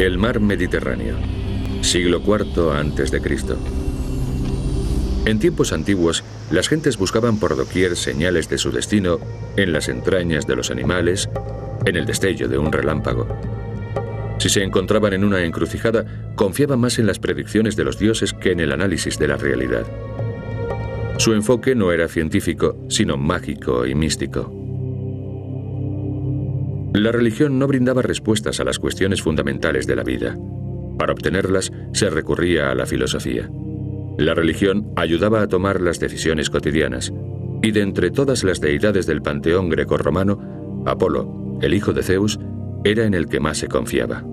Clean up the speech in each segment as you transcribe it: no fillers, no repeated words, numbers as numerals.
El mar Mediterráneo, siglo IV a.C. En tiempos antiguos, las gentes buscaban por doquier señales de su destino en las entrañas de los animales, en el destello de un relámpago. Si se encontraban en una encrucijada, confiaban más en las predicciones de los dioses que en el análisis de la realidad. Su enfoque no era científico, sino mágico y místico. La religión no brindaba respuestas a las cuestiones fundamentales de la vida. Para obtenerlas, se recurría a la filosofía. La religión ayudaba a tomar las decisiones cotidianas, y de entre todas las deidades del panteón grecorromano, Apolo, el hijo de Zeus, era en el que más se confiaba.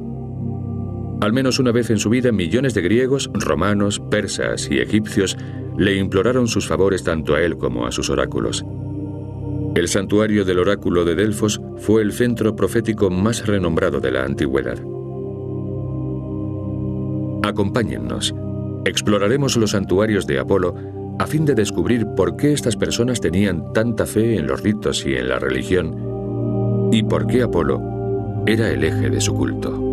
Al menos una vez en su vida, millones de griegos, romanos, persas y egipcios le imploraron sus favores tanto a él como a sus oráculos. El santuario del oráculo de Delfos fue el centro profético más renombrado de la antigüedad. Acompáñennos. Exploraremos los santuarios de Apolo a fin de descubrir por qué estas personas tenían tanta fe en los ritos y en la religión, y por qué Apolo era el eje de su culto.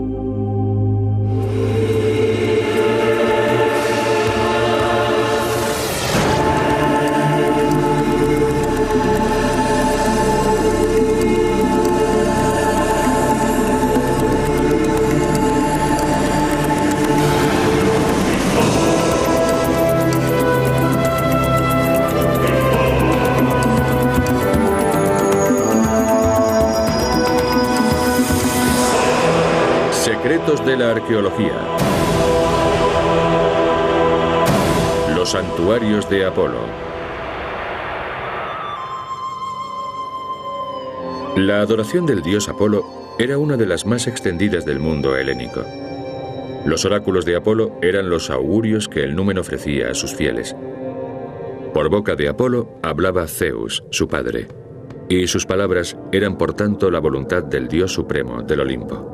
Secretos de la arqueología. Los santuarios de Apolo. La adoración del dios Apolo era una de las más extendidas del mundo helénico. Los oráculos de Apolo eran los augurios que el numen ofrecía a sus fieles. Por boca de Apolo hablaba Zeus, su padre, y sus palabras eran por tanto la voluntad del dios supremo del Olimpo.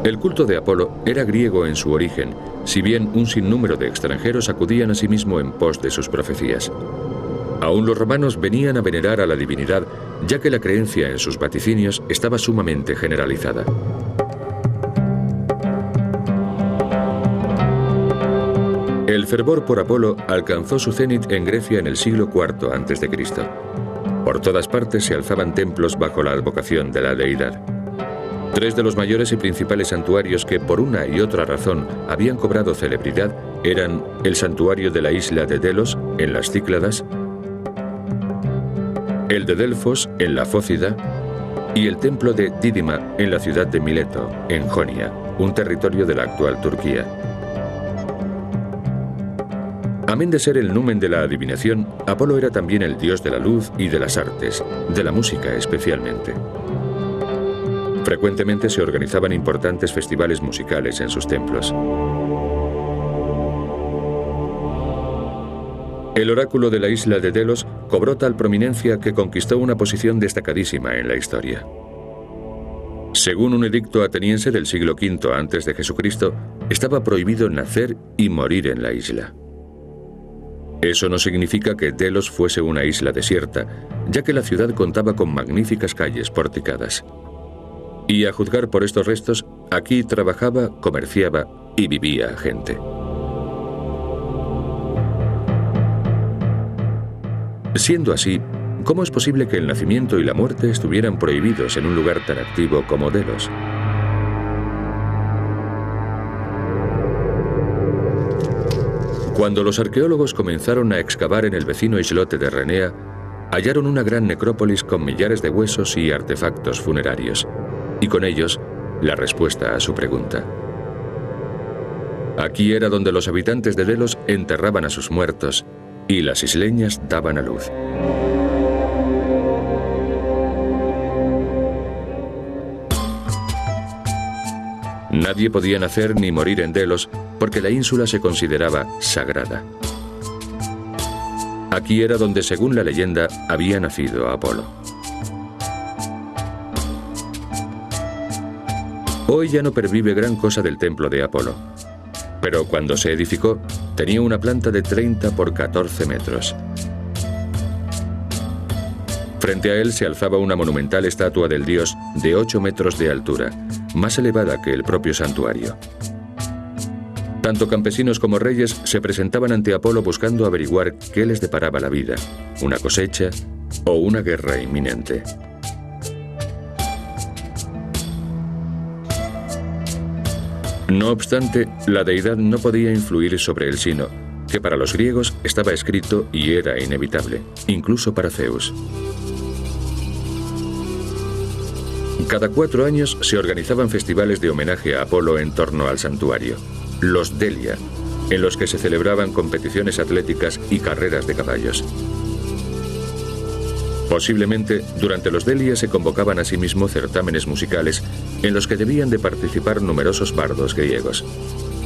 El culto de Apolo era griego en su origen, si bien un sinnúmero de extranjeros acudían asimismo en pos de sus profecías. Aún los romanos venían a venerar a la divinidad, ya que la creencia en sus vaticinios estaba sumamente generalizada. El fervor por Apolo alcanzó su cenit en Grecia en el siglo IV a.C. Por todas partes se alzaban templos bajo la advocación de la deidad. Tres de los mayores y principales santuarios que por una y otra razón habían cobrado celebridad eran el santuario de la isla de Delos, en las Cícladas, el de Delfos, en la Fócida, y el templo de Dídima, en la ciudad de Mileto, en Jonia, un territorio de la actual Turquía. Amén de ser el numen de la adivinación, Apolo era también el dios de la luz y de las artes, de la música especialmente. Frecuentemente se organizaban importantes festivales musicales en sus templos. El oráculo de la isla de Delos cobró tal prominencia que conquistó una posición destacadísima en la historia. Según un edicto ateniense del siglo V a.C., estaba prohibido nacer y morir en la isla. Eso no significa que Delos fuese una isla desierta, ya que la ciudad contaba con magníficas calles porticadas. Y a juzgar por estos restos, aquí trabajaba, comerciaba y vivía gente. Siendo así, ¿cómo es posible que el nacimiento y la muerte estuvieran prohibidos en un lugar tan activo como Delos? Cuando los arqueólogos comenzaron a excavar en el vecino islote de Renea, hallaron una gran necrópolis con millares de huesos y artefactos funerarios, y con ellos la respuesta a su pregunta. Aquí era donde los habitantes de Delos enterraban a sus muertos, y las isleñas daban a luz. Nadie podía nacer ni morir en Delos porque la ínsula se consideraba sagrada. Aquí era donde, según la leyenda, había nacido Apolo. Hoy ya no pervive gran cosa del templo de Apolo, pero cuando se edificó tenía una planta de 30 por 14 metros. Frente a él se alzaba una monumental estatua del dios de 8 metros de altura, más elevada que el propio santuario. Tanto campesinos como reyes se presentaban ante Apolo buscando averiguar qué les deparaba la vida, una cosecha o una guerra inminente. No obstante, la deidad no podía influir sobre el sino, que para los griegos estaba escrito y era inevitable, incluso para Zeus. Cada 4 años se organizaban festivales de homenaje a Apolo en torno al santuario, los Delia, en los que se celebraban competiciones atléticas y carreras de caballos. Posiblemente, durante los Delia se convocaban asimismo certámenes musicales en los que debían de participar numerosos bardos griegos.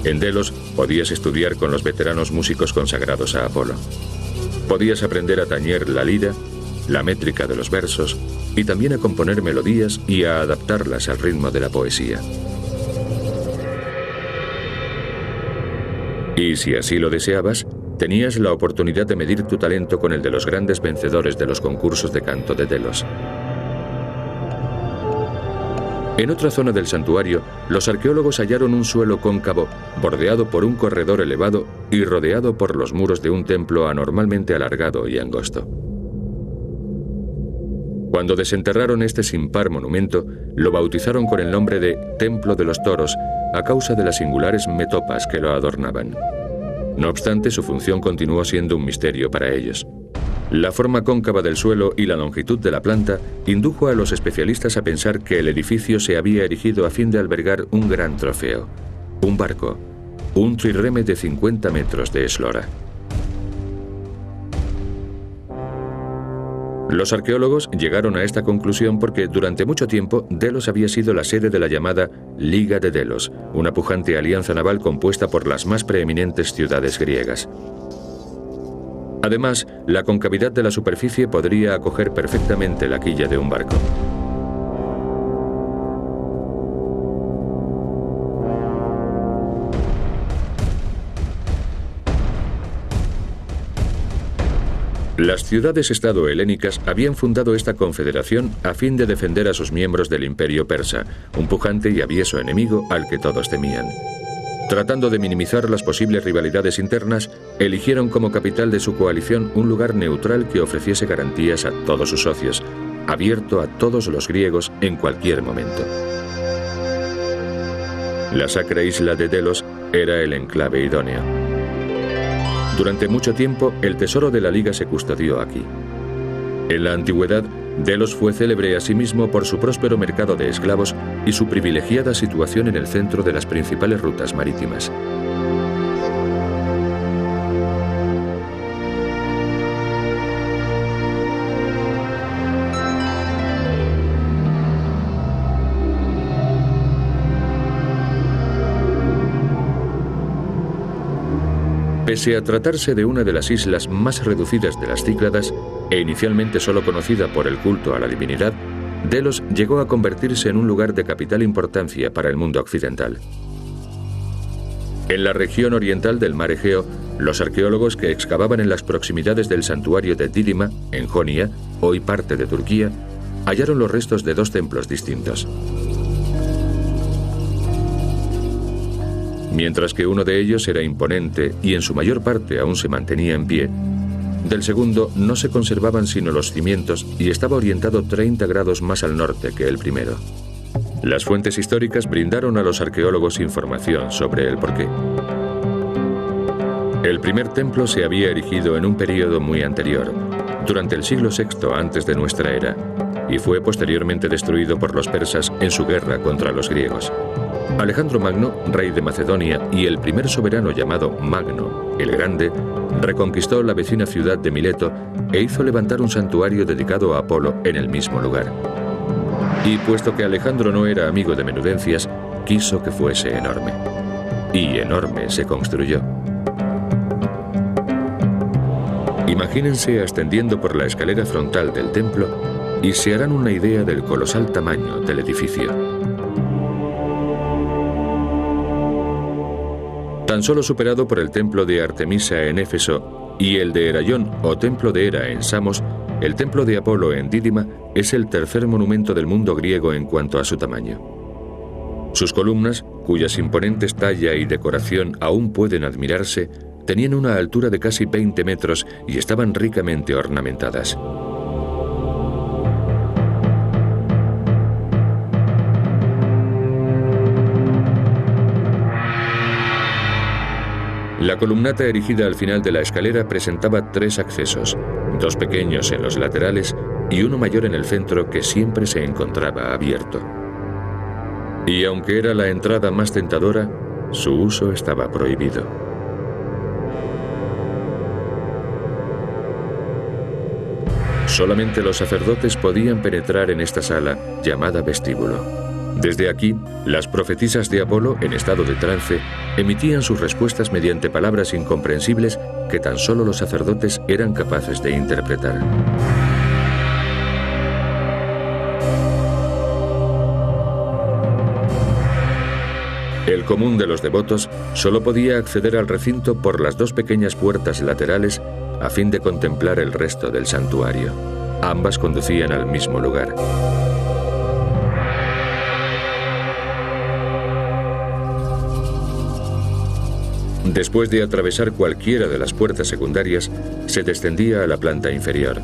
En Delos podías estudiar con los veteranos músicos consagrados a Apolo. Podías aprender a tañer la lira, la métrica de los versos y también a componer melodías y a adaptarlas al ritmo de la poesía. Y si así lo deseabas, tenías la oportunidad de medir tu talento con el de los grandes vencedores de los concursos de canto de Delos. En otra zona del santuario, los arqueólogos hallaron un suelo cóncavo, bordeado por un corredor elevado y rodeado por los muros de un templo anormalmente alargado y angosto. Cuando desenterraron este sin par monumento, lo bautizaron con el nombre de Templo de los Toros, a causa de las singulares metopas que lo adornaban. No obstante, su función continuó siendo un misterio para ellos. La forma cóncava del suelo y la longitud de la planta indujo a los especialistas a pensar que el edificio se había erigido a fin de albergar un gran trofeo, un barco, un trireme de 50 metros de eslora. Los arqueólogos llegaron a esta conclusión porque durante mucho tiempo Delos había sido la sede de la llamada Liga de Delos, una pujante alianza naval compuesta por las más preeminentes ciudades griegas. Además, la concavidad de la superficie podría acoger perfectamente la quilla de un barco. Las ciudades-estado helénicas habían fundado esta confederación a fin de defender a sus miembros del imperio persa, un pujante y avieso enemigo al que todos temían. Tratando de minimizar las posibles rivalidades internas, eligieron como capital de su coalición un lugar neutral que ofreciese garantías a todos sus socios, abierto a todos los griegos en cualquier momento. La sacra isla de Delos era el enclave idóneo. Durante mucho tiempo, el tesoro de la Liga se custodió aquí. En la antigüedad, Delos fue célebre asimismo por su próspero mercado de esclavos y su privilegiada situación en el centro de las principales rutas marítimas. Pese a tratarse de una de las islas más reducidas de las Cícladas, e inicialmente solo conocida por el culto a la divinidad, Delos llegó a convertirse en un lugar de capital importancia para el mundo occidental. En la región oriental del mar Egeo, los arqueólogos que excavaban en las proximidades del santuario de Dídima, en Jonia, hoy parte de Turquía, hallaron los restos de 2 templos distintos. Mientras que uno de ellos era imponente y en su mayor parte aún se mantenía en pie, del segundo no se conservaban sino los cimientos y estaba orientado 30 grados más al norte que el primero. Las fuentes históricas brindaron a los arqueólogos información sobre el porqué. El primer templo se había erigido en un período muy anterior, durante el siglo VI antes de nuestra era, y fue posteriormente destruido por los persas en su guerra contra los griegos. Alejandro Magno, rey de Macedonia y el primer soberano llamado Magno, el Grande, reconquistó la vecina ciudad de Mileto e hizo levantar un santuario dedicado a Apolo en el mismo lugar. Y puesto que Alejandro no era amigo de menudencias, quiso que fuese enorme. Y enorme se construyó. Imagínense ascendiendo por la escalera frontal del templo y se harán una idea del colosal tamaño del edificio. Tan solo superado por el templo de Artemisa en Éfeso y el de Heraión o templo de Hera en Samos, el templo de Apolo en Dídima es el tercer monumento del mundo griego en cuanto a su tamaño. Sus columnas, cuyas imponentes talla y decoración aún pueden admirarse, tenían una altura de casi 20 metros y estaban ricamente ornamentadas. La columnata erigida al final de la escalera presentaba 3 accesos, 2 pequeños en los laterales y uno mayor en el centro que siempre se encontraba abierto. Y aunque era la entrada más tentadora, su uso estaba prohibido. Solamente los sacerdotes podían penetrar en esta sala llamada vestíbulo. Desde aquí, las profetisas de Apolo, en estado de trance, emitían sus respuestas mediante palabras incomprensibles que tan solo los sacerdotes eran capaces de interpretar. El común de los devotos solo podía acceder al recinto por las 2 pequeñas puertas laterales a fin de contemplar el resto del santuario. Ambas conducían al mismo lugar. Después de atravesar cualquiera de las puertas secundarias, se descendía a la planta inferior.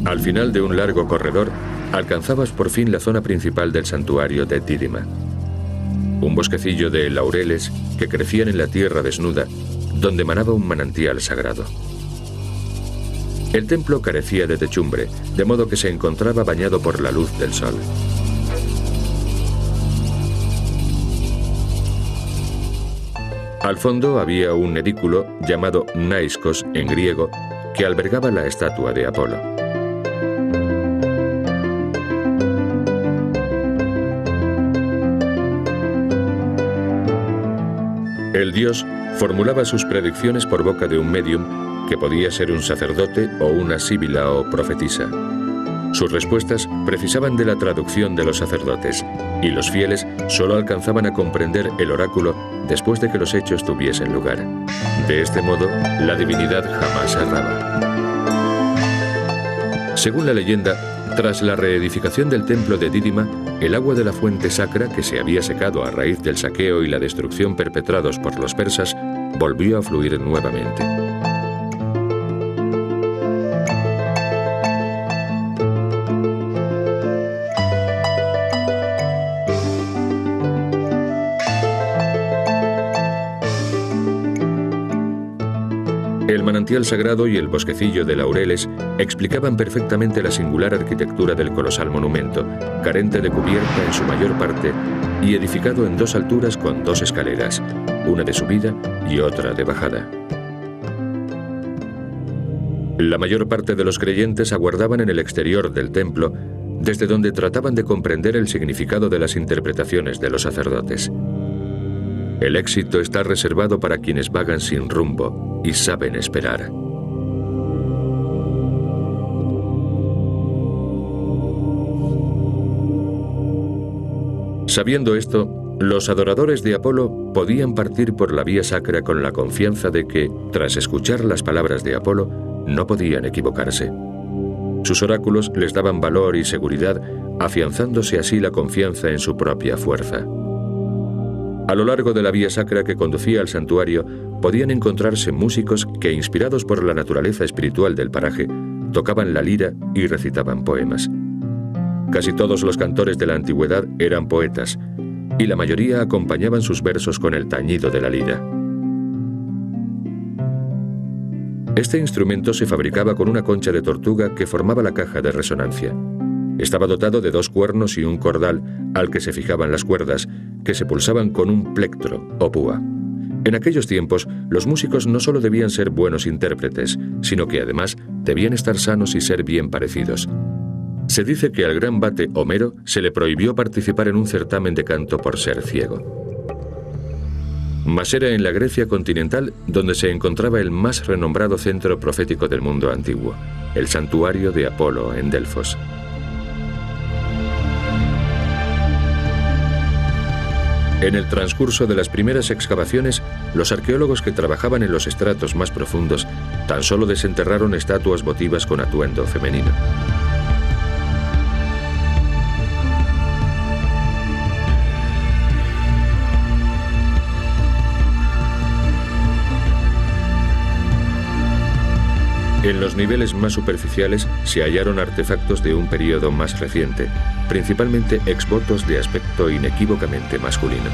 Al final de un largo corredor, alcanzabas por fin la zona principal del santuario de Dídima. Un bosquecillo de laureles que crecían en la tierra desnuda, donde manaba un manantial sagrado. El templo carecía de techumbre, de modo que se encontraba bañado por la luz del sol. Al fondo había un edículo llamado Naiskos en griego que albergaba la estatua de Apolo. El dios formulaba sus predicciones por boca de un medium que podía ser un sacerdote o una síbila o profetisa. Sus respuestas precisaban de la traducción de los sacerdotes, y los fieles solo alcanzaban a comprender el oráculo después de que los hechos tuviesen lugar. De este modo, la divinidad jamás erraba. Según la leyenda, tras la reedificación del templo de Dídima, el agua de la fuente sacra, que se había secado a raíz del saqueo y la destrucción perpetrados por los persas, volvió a fluir nuevamente. El manantial sagrado y el bosquecillo de laureles explicaban perfectamente la singular arquitectura del colosal monumento, carente de cubierta en su mayor parte y edificado en 2 alturas con 2 escaleras, una de subida y otra de bajada. La mayor parte de los creyentes aguardaban en el exterior del templo, desde donde trataban de comprender el significado de las interpretaciones de los sacerdotes. El éxito está reservado para quienes vagan sin rumbo y saben esperar. Sabiendo esto, los adoradores de Apolo podían partir por la vía sacra con la confianza de que, tras escuchar las palabras de Apolo, no podían equivocarse. Sus oráculos les daban valor y seguridad, afianzándose así la confianza en su propia fuerza. A lo largo de la vía sacra que conducía al santuario, podían encontrarse músicos que, inspirados por la naturaleza espiritual del paraje, tocaban la lira y recitaban poemas. Casi todos los cantores de la antigüedad eran poetas, y la mayoría acompañaban sus versos con el tañido de la lira. Este instrumento se fabricaba con una concha de tortuga que formaba la caja de resonancia. Estaba dotado de 2 cuernos y un cordal al que se fijaban las cuerdas, que se pulsaban con un plectro o púa. En aquellos tiempos, los músicos no solo debían ser buenos intérpretes, sino que además debían estar sanos y ser bien parecidos. Se dice que al gran vate Homero se le prohibió participar en un certamen de canto por ser ciego. Mas era en la Grecia continental donde se encontraba el más renombrado centro profético del mundo antiguo, el santuario de Apolo en Delfos. En el transcurso de las primeras excavaciones los arqueólogos que trabajaban en los estratos más profundos tan solo desenterraron estatuas votivas con atuendo femenino. En los niveles más superficiales se hallaron artefactos de un periodo más reciente, principalmente exvotos de aspecto inequívocamente masculino.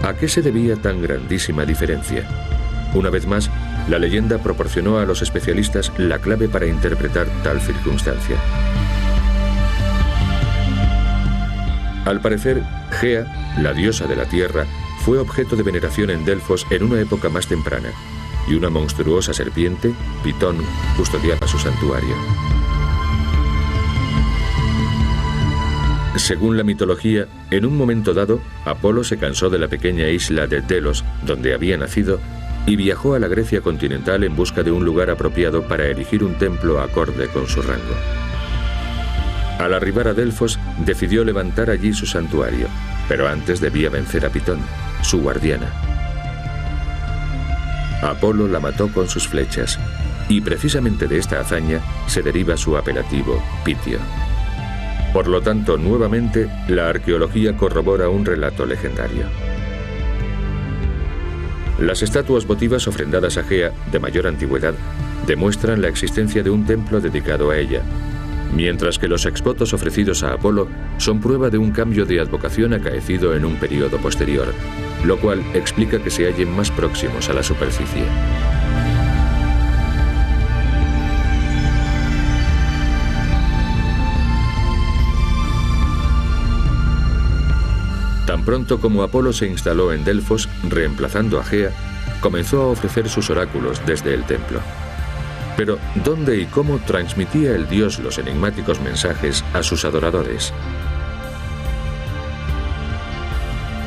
¿A qué se debía tan grandísima diferencia? Una vez más, la leyenda proporcionó a los especialistas la clave para interpretar tal circunstancia. Al parecer, Gea, la diosa de la tierra, fue objeto de veneración en Delfos en una época más temprana, y una monstruosa serpiente, Pitón, custodiaba su santuario. Según la mitología, en un momento dado, Apolo se cansó de la pequeña isla de Delos, donde había nacido, y viajó a la Grecia continental en busca de un lugar apropiado para erigir un templo acorde con su rango. Al arribar a Delfos, decidió levantar allí su santuario, pero antes debía vencer a Pitón, su guardiana. Apolo la mató con sus flechas, y precisamente de esta hazaña se deriva su apelativo Pitio. Por lo tanto, nuevamente, la arqueología corrobora un relato legendario. Las estatuas votivas ofrendadas a Gea, de mayor antigüedad, demuestran la existencia de un templo dedicado a ella, mientras que los exvotos ofrecidos a Apolo son prueba de un cambio de advocación acaecido en un periodo posterior, lo cual explica que se hallen más próximos a la superficie. Tan pronto como Apolo se instaló en Delfos, reemplazando a Gea, comenzó a ofrecer sus oráculos desde el templo. Pero, ¿dónde y cómo transmitía el dios los enigmáticos mensajes a sus adoradores?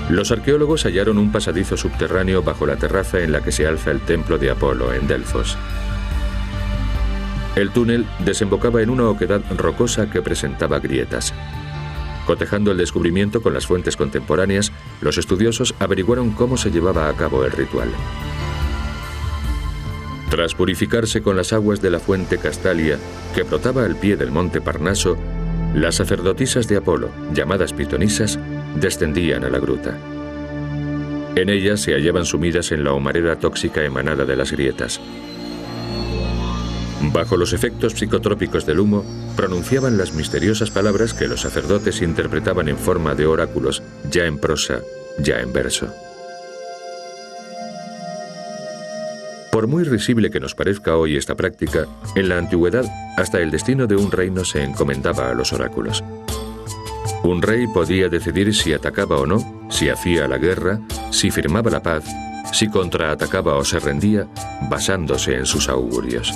Los arqueólogos hallaron un pasadizo subterráneo bajo la terraza en la que se alza el templo de Apolo en Delfos. El túnel desembocaba en una oquedad rocosa que presentaba grietas. Cotejando el descubrimiento con las fuentes contemporáneas, los estudiosos averiguaron cómo se llevaba a cabo el ritual. Tras purificarse con las aguas de la fuente Castalia, que brotaba al pie del monte Parnaso, las sacerdotisas de Apolo, llamadas pitonisas, descendían a la gruta. En ellas se hallaban sumidas en la humareda tóxica emanada de las grietas. Bajo los efectos psicotrópicos del humo, pronunciaban las misteriosas palabras que los sacerdotes interpretaban en forma de oráculos, ya en prosa, ya en verso. Por muy risible que nos parezca hoy esta práctica, en la antigüedad hasta el destino de un reino se encomendaba a los oráculos. Un rey podía decidir si atacaba o no, si hacía la guerra, si firmaba la paz, si contraatacaba o se rendía, basándose en sus augurios.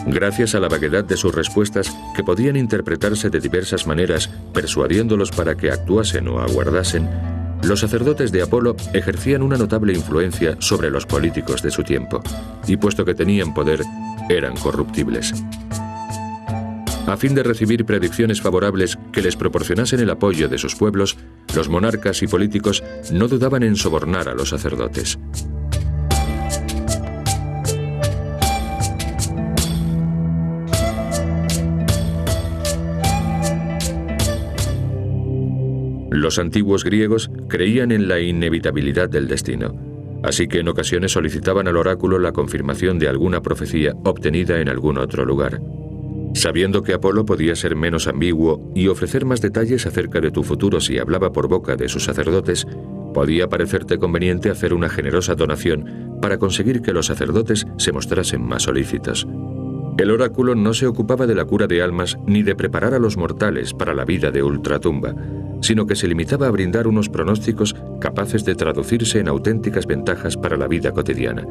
Gracias a la vaguedad de sus respuestas, que podían interpretarse de diversas maneras, persuadiéndolos para que actuasen o aguardasen, los sacerdotes de Apolo ejercían una notable influencia sobre los políticos de su tiempo, y puesto que tenían poder, eran corruptibles. A fin de recibir predicciones favorables que les proporcionasen el apoyo de sus pueblos, los monarcas y políticos no dudaban en sobornar a los sacerdotes. Los antiguos griegos creían en la inevitabilidad del destino, así que en ocasiones solicitaban al oráculo la confirmación de alguna profecía obtenida en algún otro lugar. Sabiendo que Apolo podía ser menos ambiguo y ofrecer más detalles acerca de tu futuro si hablaba por boca de sus sacerdotes, podía parecerte conveniente hacer una generosa donación para conseguir que los sacerdotes se mostrasen más solícitos. El oráculo no se ocupaba de la cura de almas ni de preparar a los mortales para la vida de ultratumba, sino que se limitaba a brindar unos pronósticos capaces de traducirse en auténticas ventajas para la vida cotidiana.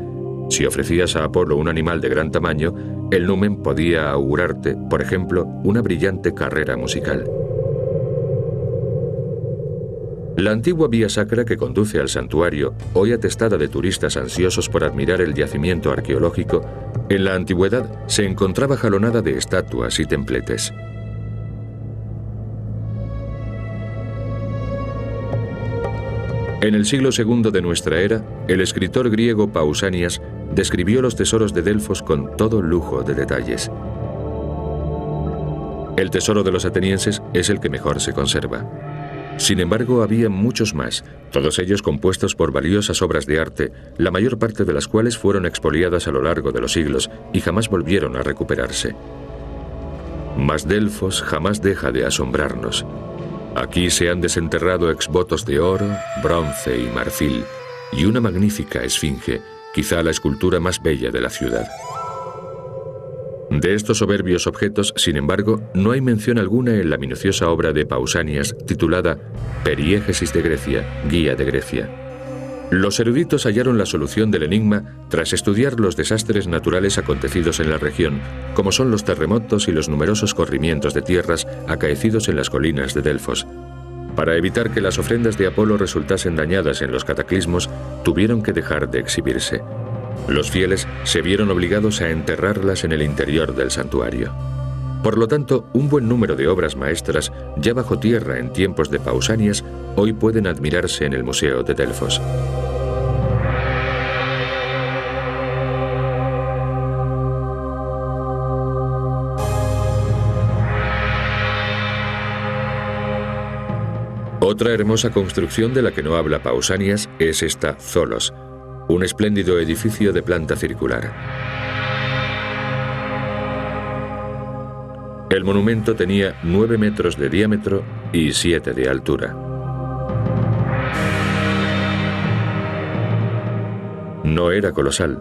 Si ofrecías a Apolo un animal de gran tamaño, el numen podía augurarte, por ejemplo, una brillante carrera musical. La antigua vía sacra que conduce al santuario, hoy atestada de turistas ansiosos por admirar el yacimiento arqueológico, en la antigüedad se encontraba jalonada de estatuas y templetes. En el siglo II de nuestra era, el escritor griego Pausanias describió los tesoros de Delfos con todo lujo de detalles. El tesoro de los atenienses es el que mejor se conserva. Sin embargo, había muchos más, todos ellos compuestos por valiosas obras de arte, la mayor parte de las cuales fueron expoliadas a lo largo de los siglos y jamás volvieron a recuperarse. Mas Delfos jamás deja de asombrarnos. Aquí se han desenterrado exvotos de oro, bronce y marfil, y una magnífica esfinge, quizá la escultura más bella de la ciudad. De estos soberbios objetos, sin embargo, no hay mención alguna en la minuciosa obra de Pausanias titulada Periégesis de Grecia, Guía de Grecia. Los eruditos hallaron la solución del enigma tras estudiar los desastres naturales acontecidos en la región, como son los terremotos y los numerosos corrimientos de tierras acaecidos en las colinas de Delfos. Para evitar que las ofrendas de Apolo resultasen dañadas en los cataclismos, tuvieron que dejar de exhibirse. Los fieles se vieron obligados a enterrarlas en el interior del santuario. Por lo tanto, un buen número de obras maestras, ya bajo tierra en tiempos de Pausanias, hoy pueden admirarse en el Museo de Delfos. Otra hermosa construcción de la que no habla Pausanias es esta Tholos, un espléndido edificio de planta circular. El monumento tenía 9 metros de diámetro y 7 de altura. No era colosal.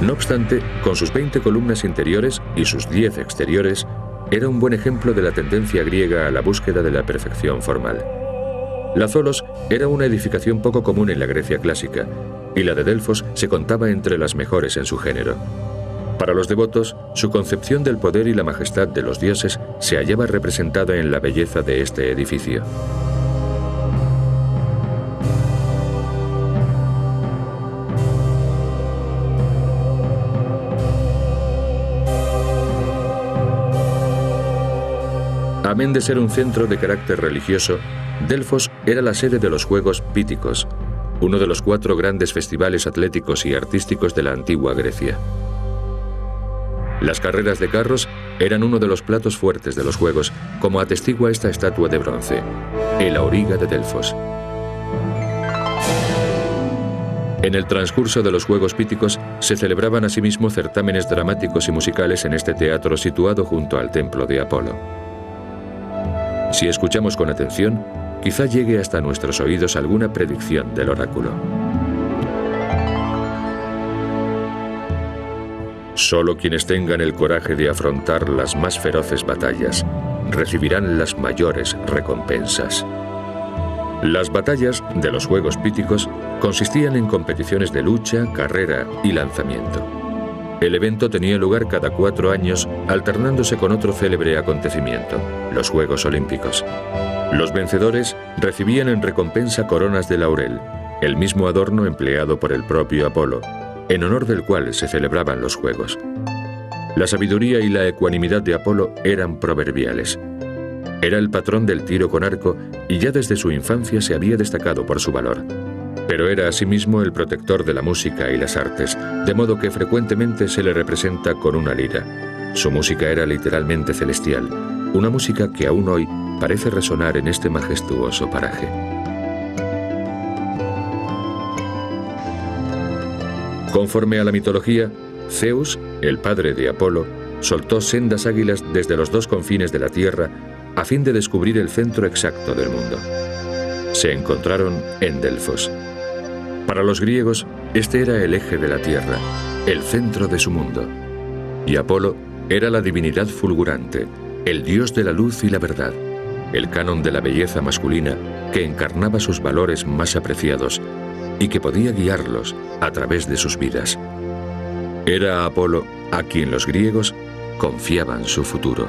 No obstante, con sus 20 columnas interiores y sus 10 exteriores, era un buen ejemplo de la tendencia griega a la búsqueda de la perfección formal. La Tholos era una edificación poco común en la Grecia clásica, y la de Delfos se contaba entre las mejores en su género. Para los devotos, su concepción del poder y la majestad de los dioses se hallaba representada en la belleza de este edificio. Amén de ser un centro de carácter religioso, Delfos era la sede de los Juegos Píticos, uno de los 4 grandes festivales atléticos y artísticos de la antigua Grecia. Las carreras de carros eran uno de los platos fuertes de los Juegos, como atestigua esta estatua de bronce, el auriga de Delfos. En el transcurso de los Juegos Píticos se celebraban asimismo certámenes dramáticos y musicales en este teatro situado junto al templo de Apolo. Si escuchamos con atención, quizá llegue hasta nuestros oídos alguna predicción del oráculo. Solo quienes tengan el coraje de afrontar las más feroces batallas recibirán las mayores recompensas. Las batallas de los Juegos Píticos consistían en competiciones de lucha, carrera y lanzamiento. El evento tenía lugar cada 4 años, alternándose con otro célebre acontecimiento, los Juegos Olímpicos. Los vencedores recibían en recompensa coronas de laurel, el mismo adorno empleado por el propio Apolo, en honor del cual se celebraban los Juegos. La sabiduría y la ecuanimidad de Apolo eran proverbiales. Era el patrón del tiro con arco y ya desde su infancia se había destacado por su valor. Pero era asimismo el protector de la música y las artes, de modo que frecuentemente se le representa con una lira. Su música era literalmente celestial, una música que aún hoy parece resonar en este majestuoso paraje. Conforme a la mitología, Zeus, el padre de Apolo, soltó sendas águilas desde los 2 confines de la tierra a fin de descubrir el centro exacto del mundo. Se encontraron en Delfos. Para los griegos, este era el eje de la tierra, el centro de su mundo. Y Apolo era la divinidad fulgurante, el dios de la luz y la verdad, el canon de la belleza masculina que encarnaba sus valores más apreciados y que podía guiarlos a través de sus vidas. Era Apolo a quien los griegos confiaban su futuro.